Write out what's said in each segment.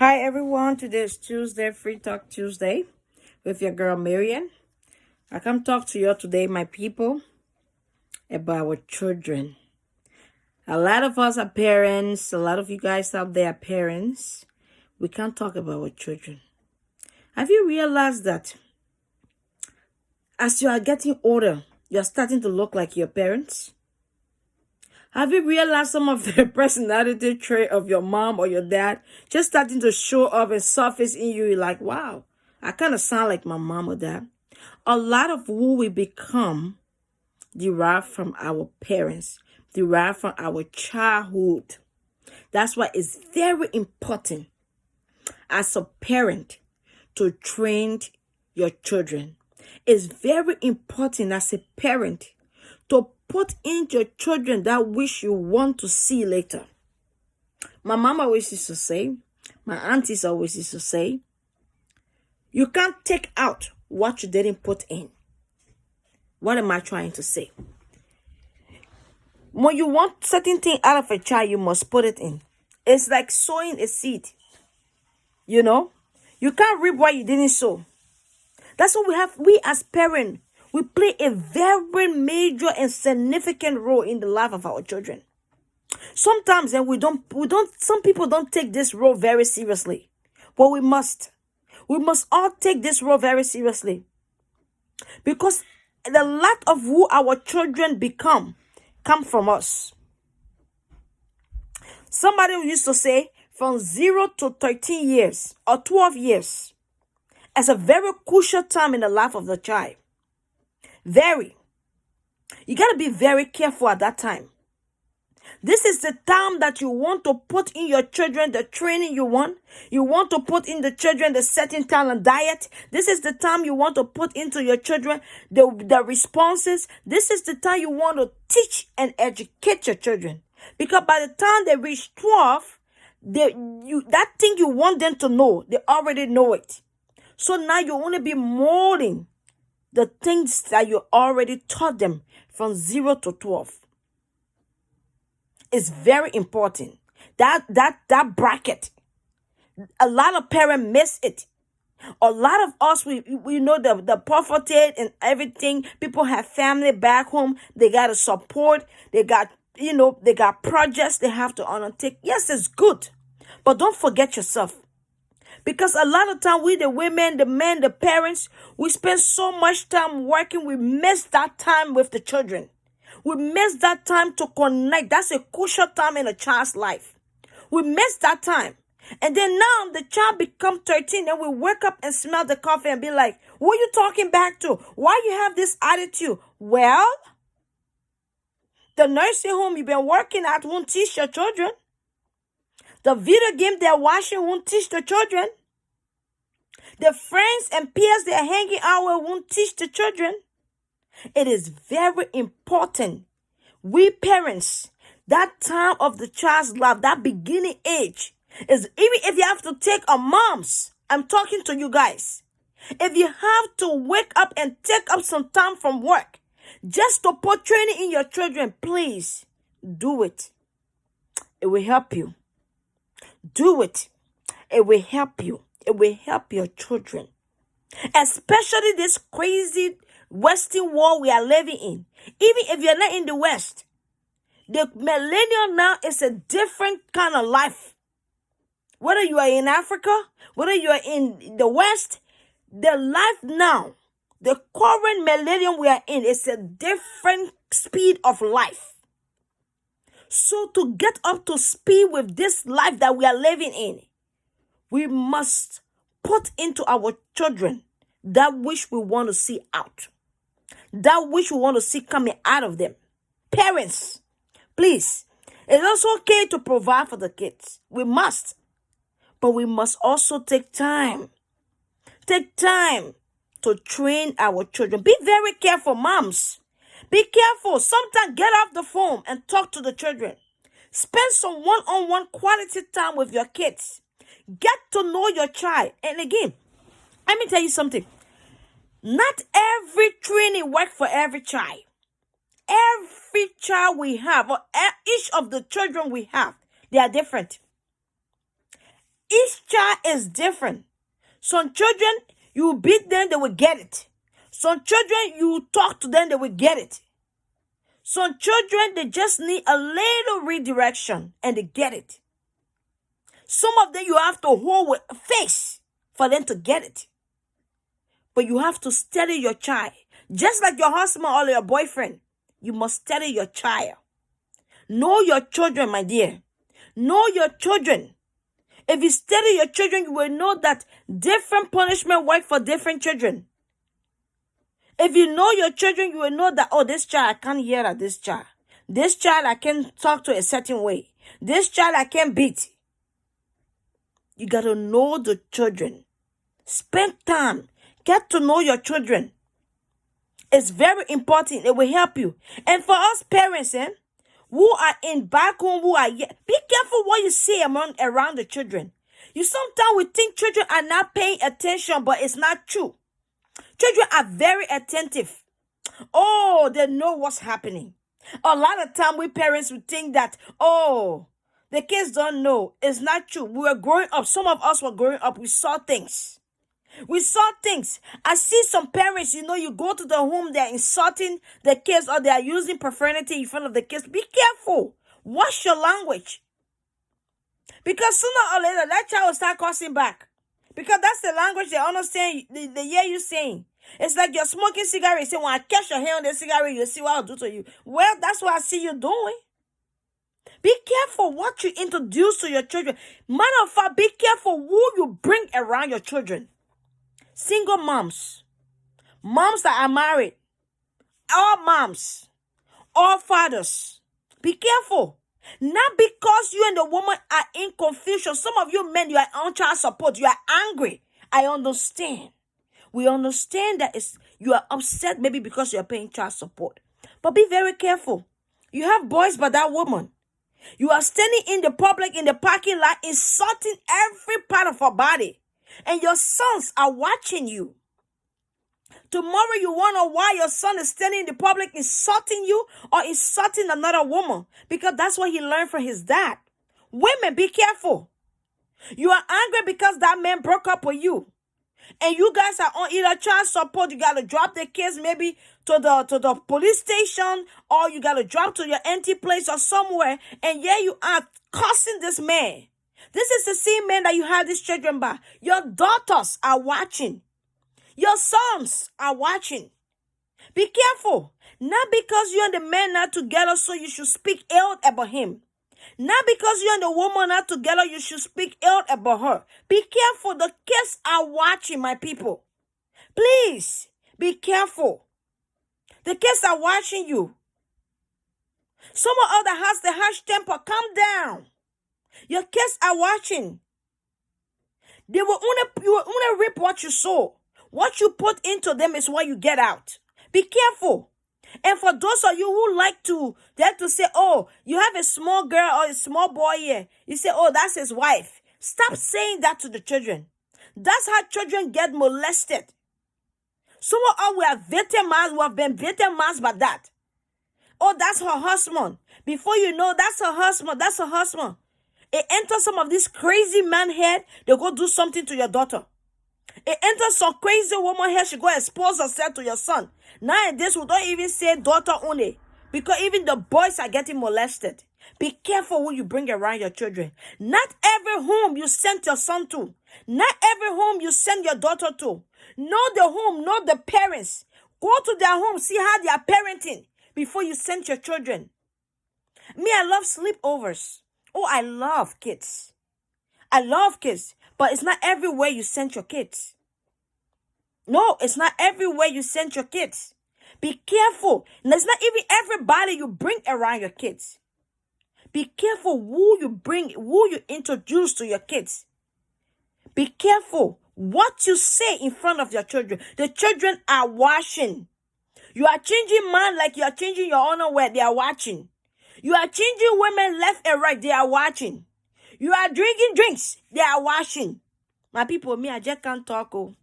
Hi everyone, today is Tuesday, Free Talk Tuesday with your girl Marian. I come talk to you today, my people, about our children. A lot of us are parents, a lot of you guys out there are parents. We can't talk about our children. Have you realized that as you are getting older, you're starting to look like your parents? Have you realized some of the personality trait of your mom or your dad just starting to show up and surface in you? You're like, wow, I kind of sound like my mom or dad. A lot of who we become derive from our parents, derive from our childhood. That's why it's very important as a parent to train your children. It's very important as a parent to put in your children that which you want to see later. My mom always used to say, my aunties always used to say, you can't take out what you didn't put in. What am I trying to say? When you want certain thing out of a child, you must put it in. It's like sowing a seed. You know? You can't reap what you didn't sow. That's what we have. We as parents, we play a very major and significant role in the life of our children. Sometimes some people don't take this role very seriously. But we must. We must all take this role very seriously. Because the lot of who our children become come from us. Somebody used to say from 0 to 13 years or 12 years is a very crucial time in the life of the child. Very. You got to be very careful at that time. This is the time that you want to put in your children the training you want. You want to put in the children the certain talent diet. This is the time you want to put into your children the responses. This is the time you want to teach and educate your children. Because by the time they reach 12, that thing you want them to know, they already know it. So now you only be molding the things that you already taught them from 0 to 12. It's very important. That bracket. A lot of parents miss it. A lot of us, we know the poverty and everything. People have family back home. They got to support. They got projects they have to undertake. Yes, it's good. But don't forget yourself. Because a lot of time, we, the women, the men, the parents, we spend so much time working. We miss that time with the children. We miss that time to connect. That's a crucial time in a child's life. We miss that time. And then now the child becomes 13 and we wake up and smell the coffee and be like, what are you talking back to? Why you have this attitude? Well, the nursing home you've been working at won't teach your children. The video game they're watching won't teach the children. The friends and peers they're hanging out with won't teach the children. It is very important. We parents, that time of the child's life, that beginning age, is even if you have to take a mom's, I'm talking to you guys. If you have to wake up and take up some time from work just to put training in your children, please do it. It will help you. Do it. It will help you. It will help your children. Especially this crazy Western world we are living in. Even if you're not in the West, the millennial now is a different kind of life. Whether you are in Africa, whether you are in the West, the life now, the current millennium we are in is a different speed of life. So to get up to speed with this life that we are living in, we must put into our children that which we want to see out. That which we want to see coming out of them. Parents, please, it's also okay to provide for the kids. We must. But we must also take time. Take time to train our children. Be very careful, moms. Be careful. Sometimes get off the phone and talk to the children. Spend some one-on-one quality time with your kids. Get to know your child. And again, let me tell you something. Not every training works for every child. Every child we have, or each of the children we have, they are different. Each child is different. Some children, you beat them, they will get it. Some children, you talk to them, they will get it. Some children, they just need a little redirection and they get it. Some of them you have to hold with a face for them to get it. But you have to study your child. Just like your husband or your boyfriend, you must study your child. Know your children, my dear. Know your children. If you study your children, you will know that different punishment work for different children. If you know your children, you will know that, oh, this child, I can't yell at this child. This child, I can talk to a certain way. This child, I can beat. You got to know the children. Spend time. Get to know your children. It's very important. It will help you. And for us parents, who are in back home, who are here, be careful what you say around the children. You sometimes we think children are not paying attention, but it's not true. Children are very attentive. Oh, they know what's happening. A lot of time we parents would think that, oh, the kids don't know. It's not true. We were growing up. Some of us were growing up. We saw things. We saw things. I see some parents, you go to the home, they're insulting the kids or they are using profanity in front of the kids. Be careful. Watch your language. Because sooner or later, that child will start cursing back. Because that's the language they understand. They hear you saying. It's like you're smoking cigarette. You say, when I catch your hand on the cigarette, you'll see what I'll do to you. Well, that's what I see you doing. Be careful what you introduce to your children. Matter of fact, be careful who you bring around your children. Single moms. Moms that are married. All moms. All fathers. Be careful. Not because you and the woman are in confusion. Some of you men, you are on child support. You are angry. I understand. We understand that you are upset maybe because you are paying child support. But be very careful. You have boys by that woman. You are standing in the public, in the parking lot, insulting every part of her body. And your sons are watching you. Tomorrow you wonder why your son is standing in the public insulting you or insulting another woman. Because that's what he learned from his dad. Women, be careful. You are angry because that man broke up with you. And you guys are on either child support. You got to drop the kids maybe to the police station. Or you got to drop to your auntie place or somewhere. And yeah, you are cursing this man. This is the same man that you had these children by. Your daughters are watching. Your sons are watching. Be careful. Not because you and the man are together, so you should speak ill about him. Not because you and the woman are together, you should speak ill about her. Be careful. The kids are watching, my people. Please, be careful. The kids are watching you. Someone else that has the harsh temper, calm down. Your kids are watching. You will only reap what you sow. What you put into them is what you get out. Be careful. And for those of you who like to say, oh, you have a small girl or a small boy here. You say, oh, that's his wife. Stop saying that to the children. That's how children get molested. Some of us, we have been victimized by that. Oh, that's her husband. Before you know, that's her husband. That's her husband. It enters some of this crazy man head. They go do something to your daughter. It enters some crazy woman head. She go expose herself to your son. Nowadays, we don't even say daughter only. Because even the boys are getting molested. Be careful who you bring around your children. Not every home you send your son to. Not every home you send your daughter to. Know the home, know the parents. Go to their home, see how they are parenting before you send your children. Me, I love sleepovers. Oh, I love kids. I love kids. But it's not everywhere you send your kids. No, it's not everywhere you send your kids. Be careful. And it's not even everybody you bring around your kids. Be careful who you bring, who you introduce to your kids. Be careful what you say in front of your children. The children are watching. You are changing man like you are changing your underwear. They are watching. You are changing women left and right. They are watching. You are drinking drinks. They are watching. My people, me, I just can't talk. Oh.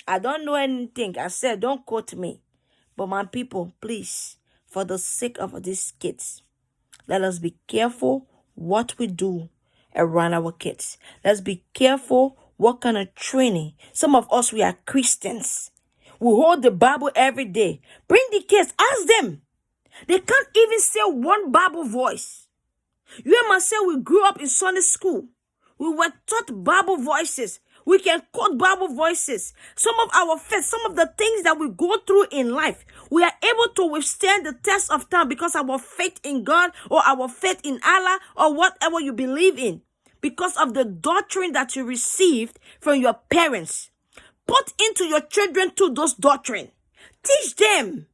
I don't know anything. I said, don't quote me. But my people, please, for the sake of these kids, let us be careful what we do around our kids. Let's be careful what kind of training. Some of us, we are Christians. We hold the Bible every day. Bring the kids, ask them. They can't even say one Bible voice. You and myself, we grew up in Sunday school. We were taught Bible voices. We can quote Bible voices. Some of our faith, some of the things that we go through in life, we are able to withstand the test of time because our faith in God or our faith in Allah or whatever you believe in. Because of the doctrine that you received from your parents. Put into your children too those doctrine. Teach them.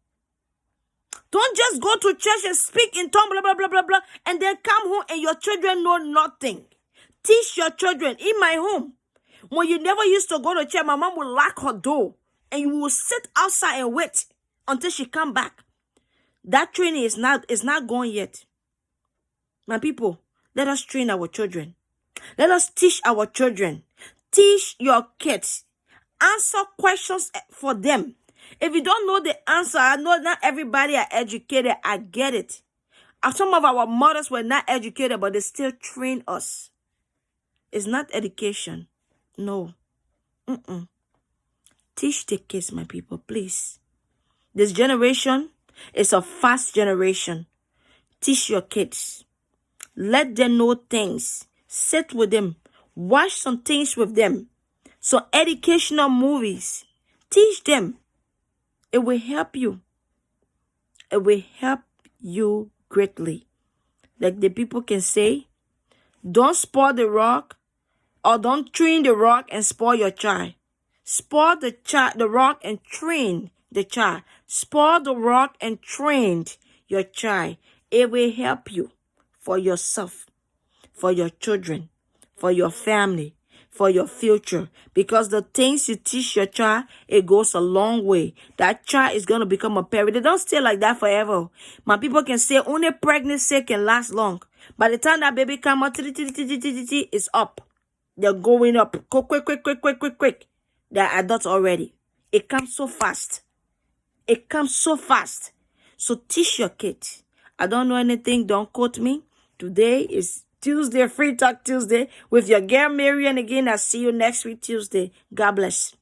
Don't just go to church and speak in tongues, blah, blah, blah, blah, blah, and then come home and your children know nothing. Teach your children. In my home, when you never used to go to church, my mom would lock her door and you will sit outside and wait until she come back. That training is not gone yet. My people, let us train our children. Let us teach our children. Teach your kids. Answer questions for them. If you don't know the answer, I know not everybody are educated. I get it. Some of our mothers were not educated, but they still train us. It's not education. No. Teach the kids, my people, please. This generation is a fast generation. Teach your kids. Let them know things. Sit with them. Watch some things with them. Some educational movies. Teach them. It will help you. It will help you greatly. Like the people can say, don't spoil the rock or don't train the rock and spoil your child. Spoil the rock and train the child. Spoil the rock and train your child. It will help you for yourself, for your children, for your family, for your future. Because the things you teach your child, it goes a long way. That child is going to become a parent. They don't stay like that forever. My people can say only pregnancy can last long. By the time that baby comes out, it's up. They're going up. Quick. They're adults already. It comes so fast. It comes so fast. So teach your kids. I don't know anything. Don't quote me. Today is Tuesday, Free Talk Tuesday with your girl Marian again. I'll see you next week Tuesday. God bless.